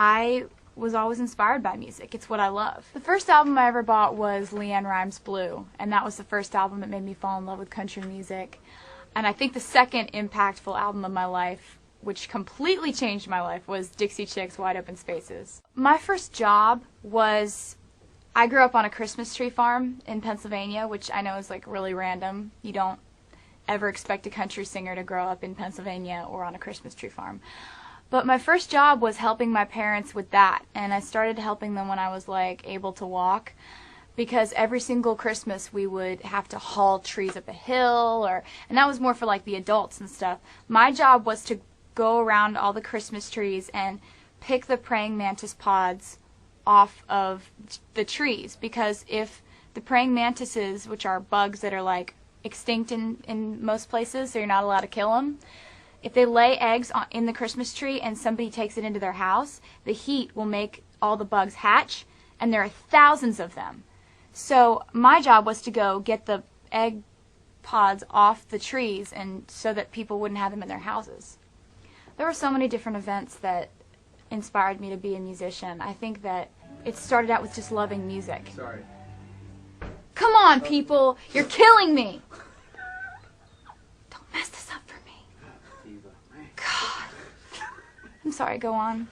I was always inspired by music. It's what I love. The first album I ever bought was LeAnn Rimes' Blue, and that was the first album that made me fall in love with country music. And I think the second impactful album of my life, which completely changed my life, was Dixie Chicks' Wide Open Spaces. My first job was, I grew up on a Christmas tree farm in Pennsylvania, which I know is like really random. You don't ever expect a country singer to grow up in Pennsylvania or on a Christmas tree farm. But my first job was helping my parents with that, and I started helping them when I was like able to walk, because every single Christmas we would have to haul trees up a hill, and that was more for like the adults and stuff. My job was to go around all the Christmas trees and pick the praying mantis pods off of the trees, because if the praying mantises, which are bugs that are like extinct in most places, so you're not allowed to kill them, if they lay eggs in the Christmas tree and somebody takes it into their house, the heat will make all the bugs hatch, and there are thousands of them. So my job was to go get the egg pods off the trees, and so that people wouldn't have them in their houses. There were so many different events that inspired me to be a musician. I think that it started out with just loving music. Sorry. Come on, people! You're killing me! Don't mess this up for me. God. I'm sorry, go on.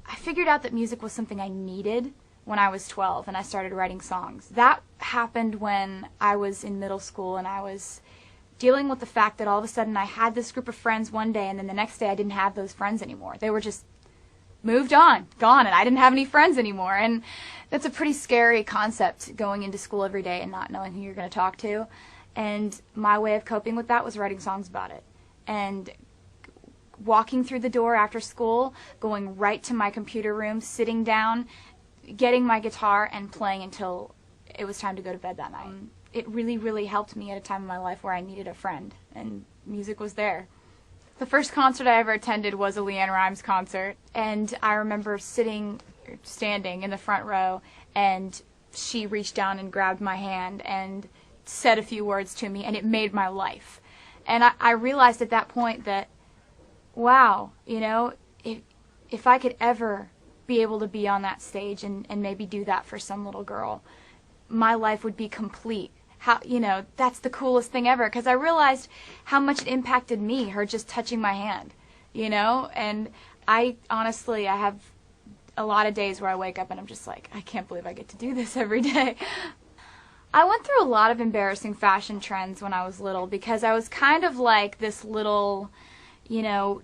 I figured out that music was something I needed when I was 12, and I started writing songs. That happened when I was in middle school, and I was dealing with the fact that all of a sudden I had this group of friends one day, and then the next day I didn't have those friends anymore. They were just moved on, gone, and I didn't have any friends anymore. And that's a pretty scary concept, going into school every day and not knowing who you're going to talk to. And my way of coping with that was writing songs about it. And walking through the door after school, going right to my computer room, sitting down, getting my guitar, and playing until it was time to go to bed that night. It really, really helped me at a time in my life where I needed a friend, and music was there. The first concert I ever attended was a LeAnn Rimes concert, and I remember standing in the front row, and she reached down and grabbed my hand and said a few words to me, and it made my life. And I realized at that point that, wow, you know, if I could ever be able to be on that stage and maybe do that for some little girl, my life would be complete. How, you know, that's the coolest thing ever, because I realized how much it impacted me, her just touching my hand, you know. And I honestly, I have a lot of days where I wake up and I'm just like, I can't believe I get to do this every day. I went through a lot of embarrassing fashion trends when I was little, because I was kind of like this little, you know,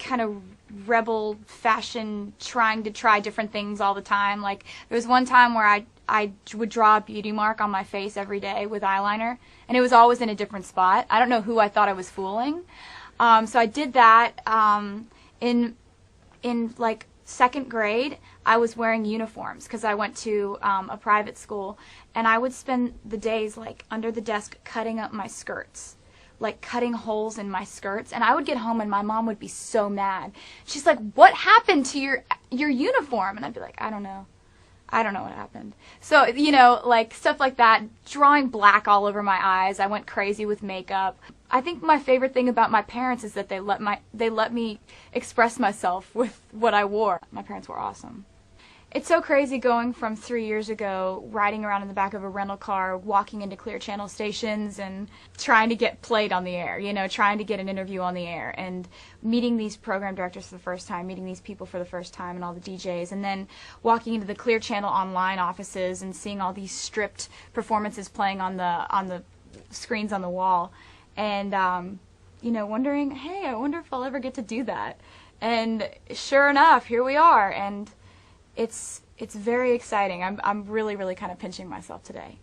kind of rebel fashion, trying to try different things all the time. Like, there was one time where I would draw a beauty mark on my face every day with eyeliner, and it was always in a different spot. I don't know who I thought I was fooling. So I did that. In like second grade, I was wearing uniforms because I went to a private school, and I would spend the days like under the desk cutting up my skirts, like cutting holes in my skirts. And I would get home and my mom would be so mad. She's like, "What happened to your uniform?" And I'd be like, "I don't know. I don't know what happened." So, you know, like stuff like that, drawing black all over my eyes. I went crazy with makeup. I think my favorite thing about my parents is that they let me express myself with what I wore. My parents were awesome. It's so crazy going from 3 years ago, riding around in the back of a rental car, walking into Clear Channel stations and trying to get played on the air, you know, trying to get an interview on the air, and meeting these program directors for the first time, meeting these people for the first time, and all the DJs, and then walking into the Clear Channel online offices and seeing all these stripped performances playing on the screens on the wall, and you know, wondering, hey, I wonder if I'll ever get to do that. And sure enough, here we are, and it's very exciting. I'm really, really kind of pinching myself today.